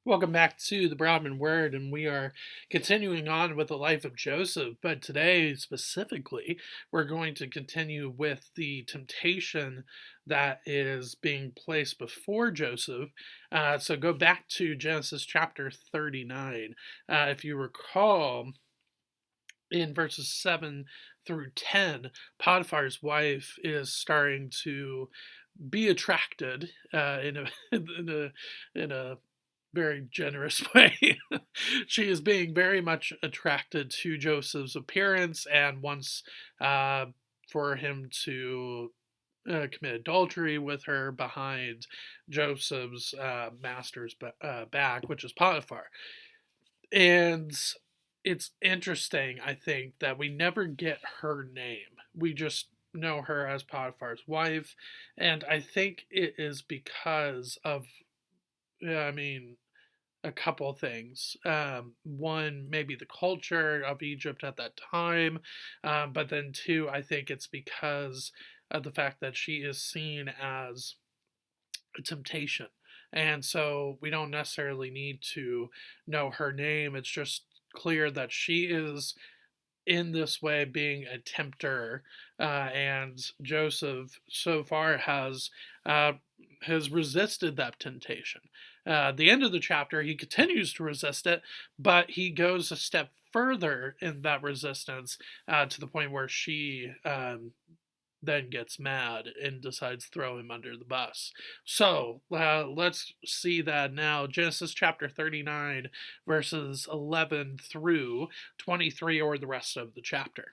Welcome back to the Brahmin Word, and we are continuing on with the life of Joseph. But today, specifically, we're going to continue with the temptation that is being placed before Joseph. So go back to Genesis chapter 39. If you recall, in verses 7 through 10, Potiphar's wife is starting to be attracted in a very generous way. She is being very much attracted to Joseph's appearance and wants uh, for him to commit adultery with her behind Joseph's master's back, which is Potiphar. And it's interesting, I think, that we never get her name. We just know her as Potiphar's wife. And I think it is because of, I mean, a couple things. One, maybe the culture of Egypt at that time, but then two, I think it's because of the fact that she is seen as a temptation. And so we don't necessarily need to know her name. It's just clear that she is in this way being a tempter, and Joseph so far uh, has resisted that temptation. At the end of the chapter, he continues to resist it, but he goes a step further in that resistance to the point where she then gets mad and decides to throw him under the bus. So let's see that now. Genesis chapter 39, verses 11 through 23, or the rest of the chapter.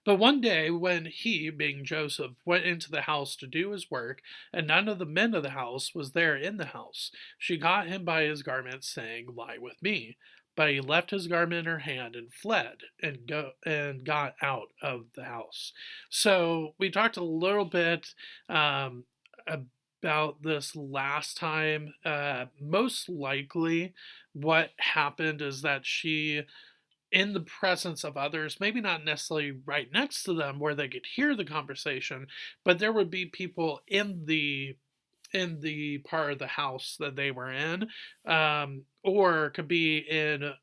But one day, when he, being Joseph, went into the house to do his work, and none of the men of the house was there in the house, she caught him by his garment, saying, "Lie with me." But he left his garment in her hand and fled and got out of the house. So we talked a little bit about this last time. Most likely, what happened is that she, in the presence of others, maybe not necessarily right next to them where they could hear the conversation, but there would be people in the part of the house that they were in, or could be in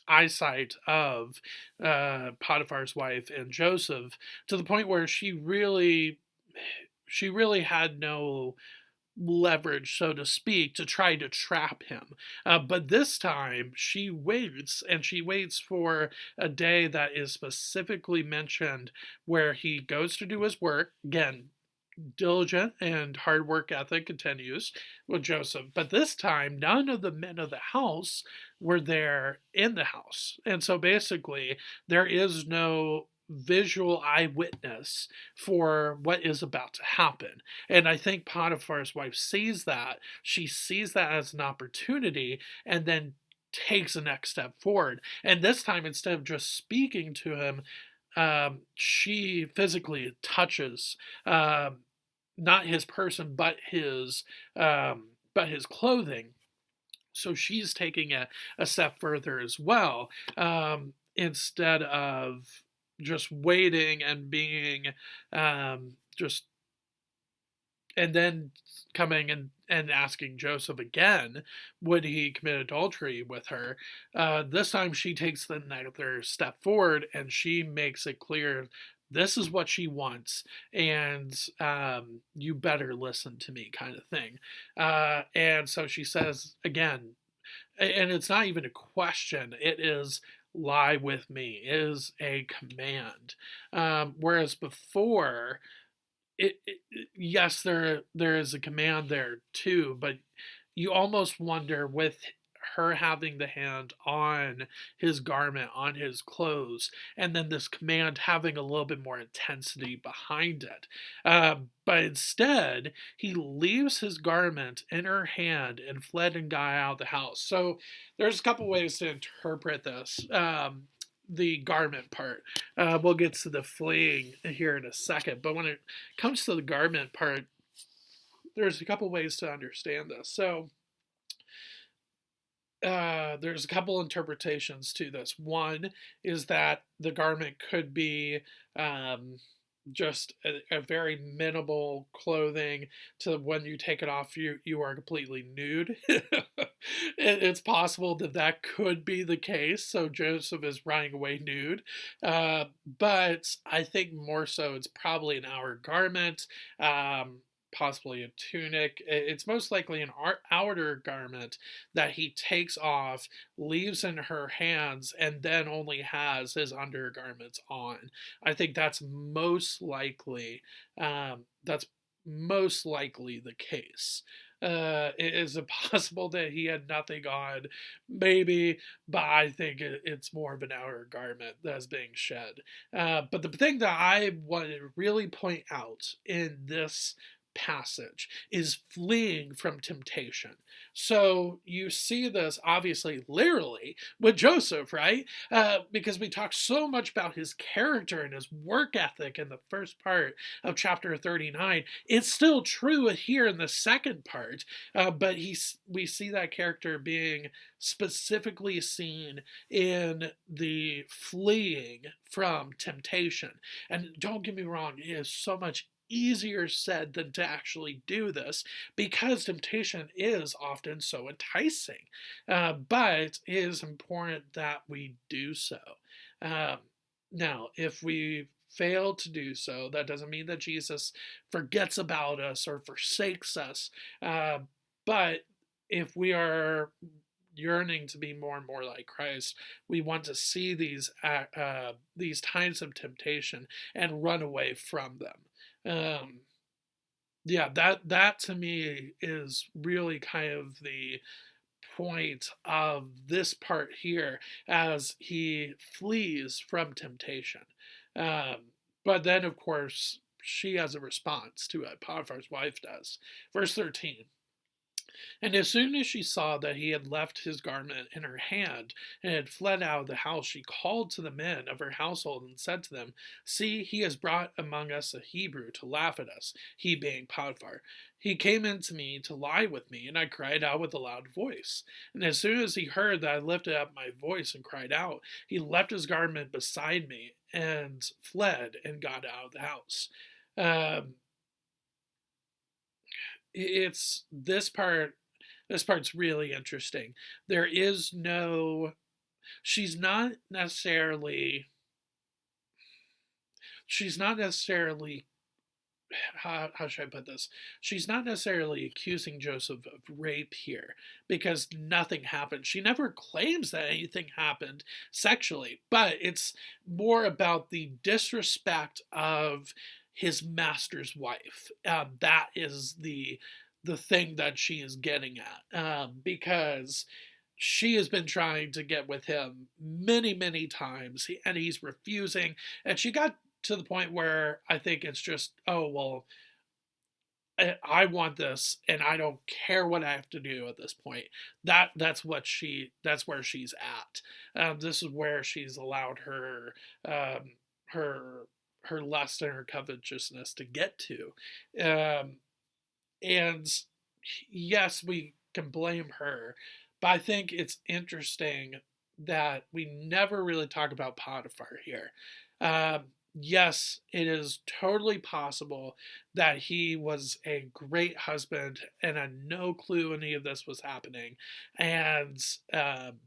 eyesight of Potiphar's wife and Joseph, to the point where she really had no leverage, so to speak, to try to trap him. But this time she waits, and she waits for a day that is specifically mentioned where he goes to do his work. Again, diligent and hard work ethic continues with Joseph. But this time, none of the men of the house were there in the house. And so basically, there is no visual eyewitness for what is about to happen. And I think Potiphar's wife sees that. She sees that as an opportunity and then takes the next step forward. And this time, instead of just speaking to him, she physically touches not his person, but his clothing. So she's taking a step further as well, instead of just waiting and being just and then coming and asking Joseph again, would he commit adultery with her? This time she takes the another step forward and she makes it clear this is what she wants, and you better listen to me, kind of thing. And so she says again, and it's not even a question, it is lie with me, it is a command. Whereas before, yes, there is a command there too, but you almost wonder, with her having the hand on his garment, on his clothes, and then this command having a little bit more intensity behind it. But instead, he leaves his garment in her hand and fled and got out of the house. So there's a couple ways to interpret this. The garment part. We'll get to the fleeing here in a second, but when it comes to the garment part, there's a couple ways to understand this. So there's a couple interpretations to this. One is that the garment could be just a very minimal clothing to when you take it off, you are completely nude. It's possible that that could be the case. So Joseph is running away nude, but I think more so it's probably an outer garment. Possibly a tunic. It's most likely an outer garment that he takes off, leaves in her hands, and then only has his undergarments on. I think that's most likely the case. Is it possible that he had nothing on? Maybe, but I think it's more of an outer garment that's being shed. But the thing that I want to really point out in this passage is fleeing from temptation. So you see this obviously literally with Joseph, right? Because we talk so much about his character and his work ethic in the first part of chapter 39. It's still true here in the second part, but we see that character being specifically seen in the fleeing from temptation. And don't get me wrong, it is so much easier said than to actually do this because temptation is often so enticing. But it is important that we do so. Um, Now, if we fail to do so, that doesn't mean that Jesus forgets about us or forsakes us. But if we are yearning to be more and more like Christ, we want to see these times of temptation and run away from them. Um, yeah, that to me is really kind of the point of this part here as he flees from temptation. But then, of course, she has a response to it. Potiphar's wife does. Verse 13. And as soon as she saw that he had left his garment in her hand and had fled out of the house, she called to the men of her household and said to them, See, he has brought among us a Hebrew to laugh at us, he being Potiphar. He came in to me to lie with me, and I cried out with a loud voice. And as soon as he heard that I lifted up my voice and cried out, he left his garment beside me and fled and got out of the house. Um, it's this part's really interesting. There is no she's not necessarily she's not necessarily how should I put this? She's not necessarily accusing Joseph of rape here because nothing happened. She never claims that anything happened sexually, but it's more about the disrespect of his master's wife. That is the thing that she is getting at, because she has been trying to get with him many, many times, and he's refusing. And she got to the point where I think it's just, oh, well, I want this, and I don't care what I have to do at this point. That's where she's at. This is where she's allowed um, her her lust and her covetousness to get to. Um, and yes, we can blame her, but I think it's interesting that we never really talk about Potiphar here. Um, yes, it is totally possible that he was a great husband and had no clue any of this was happening, and um,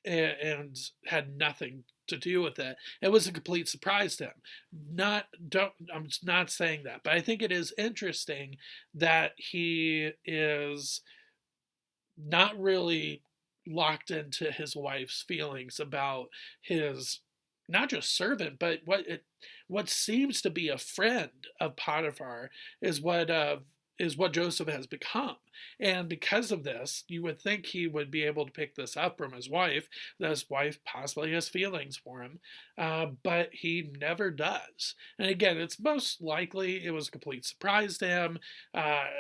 and had nothing to do with it. It was a complete surprise to him. Not don't I'm not saying that, but I think it is interesting that he is not really locked into his wife's feelings about his not just servant, but what seems to be a friend of Potiphar is what Joseph has become. And because of this, you would think he would be able to pick this up from his wife, that his wife possibly has feelings for him, but he never does. And again, it's most likely it was a complete surprise to him,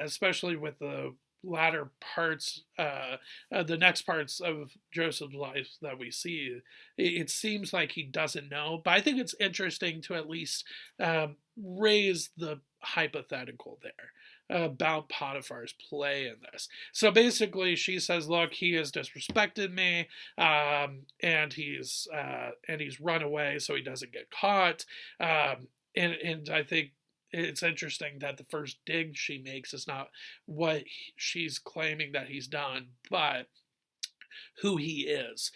especially with the latter parts, the next parts of Joseph's life that we see. It seems like he doesn't know, but I think it's interesting to at least raise the hypothetical there about Potiphar's play in this. So basically, she says, "Look, he has disrespected me, and he's run away so he doesn't get caught. and I think it's interesting that the first dig she makes is not what she's claiming that he's done, but who he is.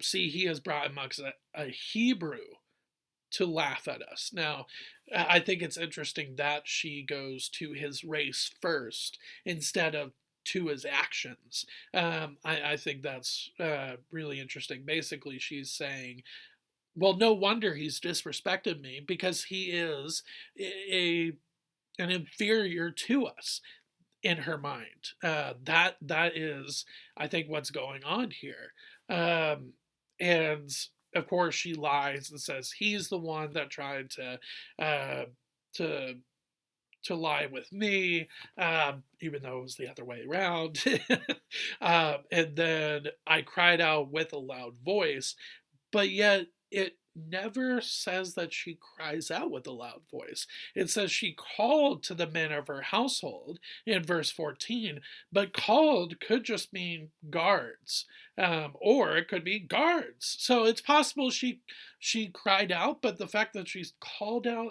See, he has brought amongst a Hebrew to laugh at us. Now, I think it's interesting that she goes to his race first instead of to his actions. I think that's really interesting. Basically, she's saying, well, no wonder he's disrespected me because he is a an inferior to us in her mind. That is, I think, what's going on here. And of course, she lies and says he's the one that tried uh, to lie with me, even though it was the other way around. And then I cried out with a loud voice, but yet it never says that she cries out with a loud voice. It says she called to the men of her household in verse 14, but called could just mean guards, or it could be guards. So it's possible she cried out, but the fact that she's called out,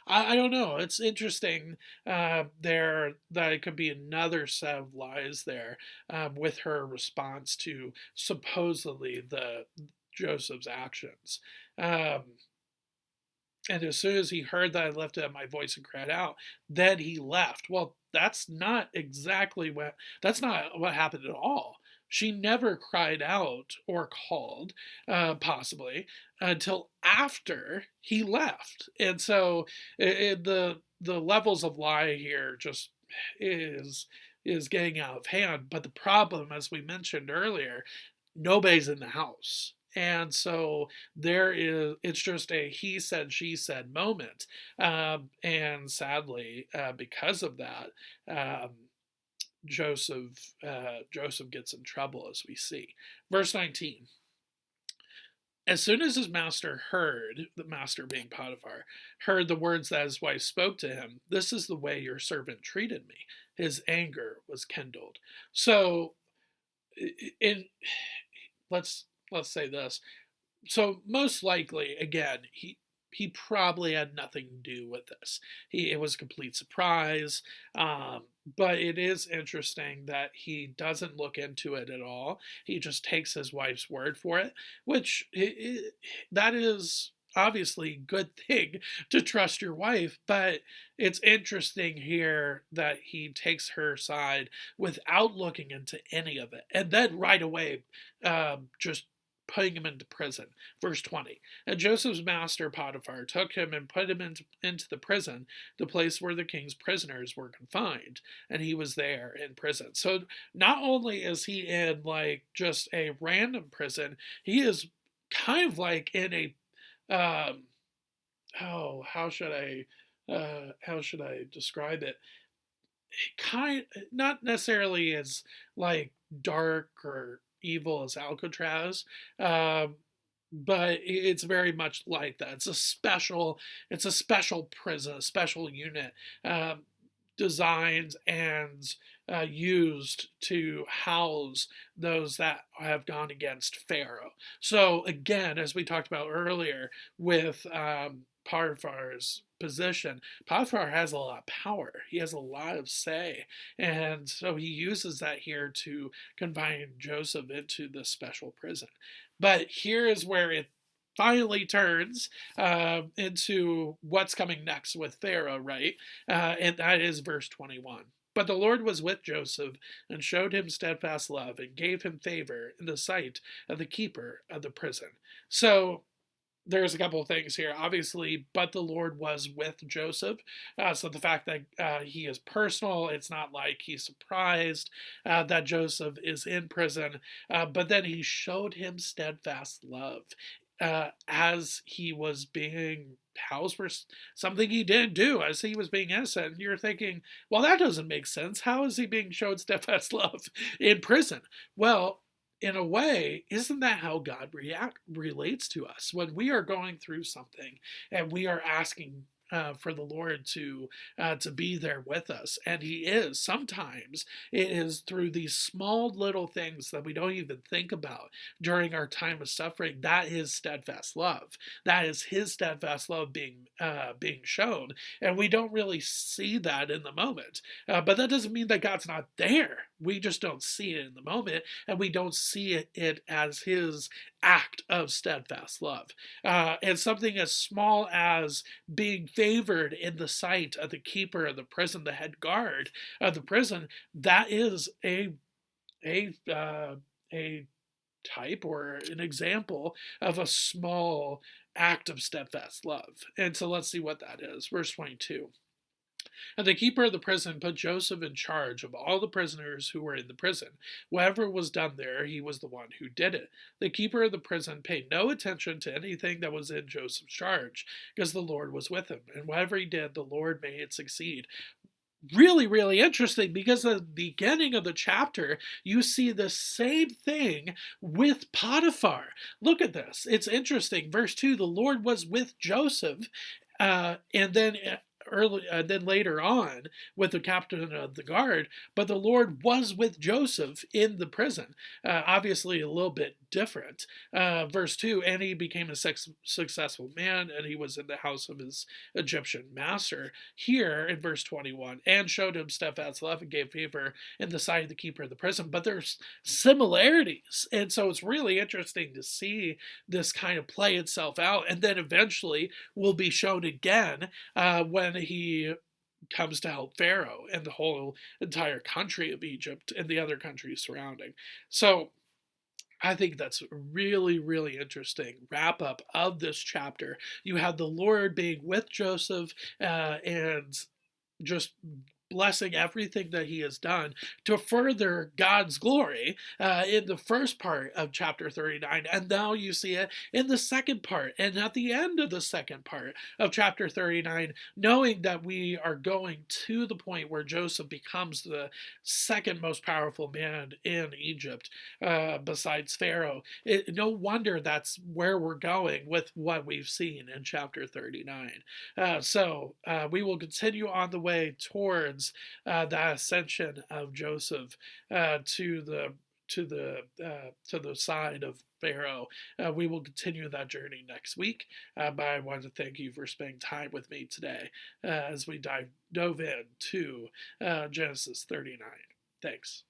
I don't know. It's interesting there that it could be another set of lies there with her response to supposedly the Joseph's actions. Um, and as soon as he heard that I lifted up my voice and cried out, then he left. Well, that's not what happened at all. She never cried out or called, possibly, until after he left. And so the levels of lie here just is is getting out of hand. But the problem, as we mentioned earlier, nobody's in the house. And so it's just a he said, she said moment. And sadly, because of that, um, Joseph gets in trouble, as we see. Verse 19. As soon as his master heard, the master being Potiphar, heard the words that his wife spoke to him, this is the way your servant treated me. His anger was kindled. So, in let's say this. So most likely, again, he probably had nothing to do with this. It was a complete surprise. But it is interesting that he doesn't look into it at all. He just takes his wife's word for it, which that is obviously a good thing to trust your wife. But it's interesting here that he takes her side without looking into any of it, and then right away, just putting him into prison. Verse 20. And Joseph's master Potiphar took him and put him into the prison, the place where the king's prisoners were confined, and he was there in prison. So not only is he in like just a random prison, he is kind of like in a um, oh, how should I describe it? Kind Not necessarily as like dark or evil as Alcatraz, um, but it's very much like that. It's a special prison, a special unit, um, designed and used to house those that have gone against Pharaoh. So again, as we talked about earlier, with Potiphar's position, Potiphar has a lot of power. He has a lot of say, and so he uses that here to confine Joseph into this special prison. But here is where it finally turns into what's coming next with Pharaoh, right? And that is verse 21. But the Lord was with Joseph and showed him steadfast love and gave him favor in the sight of the keeper of the prison. So there's a couple of things here. Obviously, but the Lord was with Joseph. So the fact that he is personal, it's not like he's surprised that Joseph is in prison, but then he showed him steadfast love as he was being housed for something he didn't do, as he was being innocent. And you're thinking, well, that doesn't make sense. How is he being showed steadfast love in prison? Well, in a way, isn't that how God relates to us when we are going through something and we are asking for the Lord to be there with us, and He is. Sometimes it is through these small little things that we don't even think about during our time of suffering. That is steadfast love. That is His steadfast love being shown, and we don't really see that in the moment. But that doesn't mean that God's not there. We just don't see it in the moment, and we don't see it as His act of steadfast love. And something as small as being favored in the sight of the keeper of the prison, the head guard of the prison, that is a type or an example of a small act of steadfast love. And so let's see what that is. Verse 22. And the keeper of the prison put Joseph in charge of all the prisoners who were in the prison. Whatever was done there, he was the one who did it. The keeper of the prison paid no attention to anything that was in Joseph's charge, because the Lord was with him. And whatever he did, the Lord made it succeed. Really, really interesting, because at the beginning of the chapter, you see the same thing with Potiphar. Look at this. It's interesting. Verse 2, the Lord was with Joseph, and then later on with the captain of the guard, but the Lord was with Joseph in the prison. Obviously, a little bit different. Verse 2, and he became a successful man, and he was in the house of his Egyptian master. Here in verse 21, and showed him steadfast love and gave favor in the sight of the keeper of the prison. But there's similarities, and so it's really interesting to see this kind of play itself out, and then eventually will be shown again when he comes to help Pharaoh and the whole entire country of Egypt and the other countries surrounding. So I think that's a really, really interesting wrap up of this chapter. You have the Lord being with Joseph and just blessing everything that he has done to further God's glory in the first part of chapter 39. And now you see it in the second part and at the end of the second part of chapter 39, knowing that we are going to the point where Joseph becomes the second most powerful man in Egypt besides Pharaoh. No wonder that's where we're going with what we've seen in chapter 39. So we will continue on the way towards the ascension of Joseph to the side of Pharaoh. We will continue that journey next week, but I want to thank you for spending time with me today as we dove into Genesis 39. Thanks.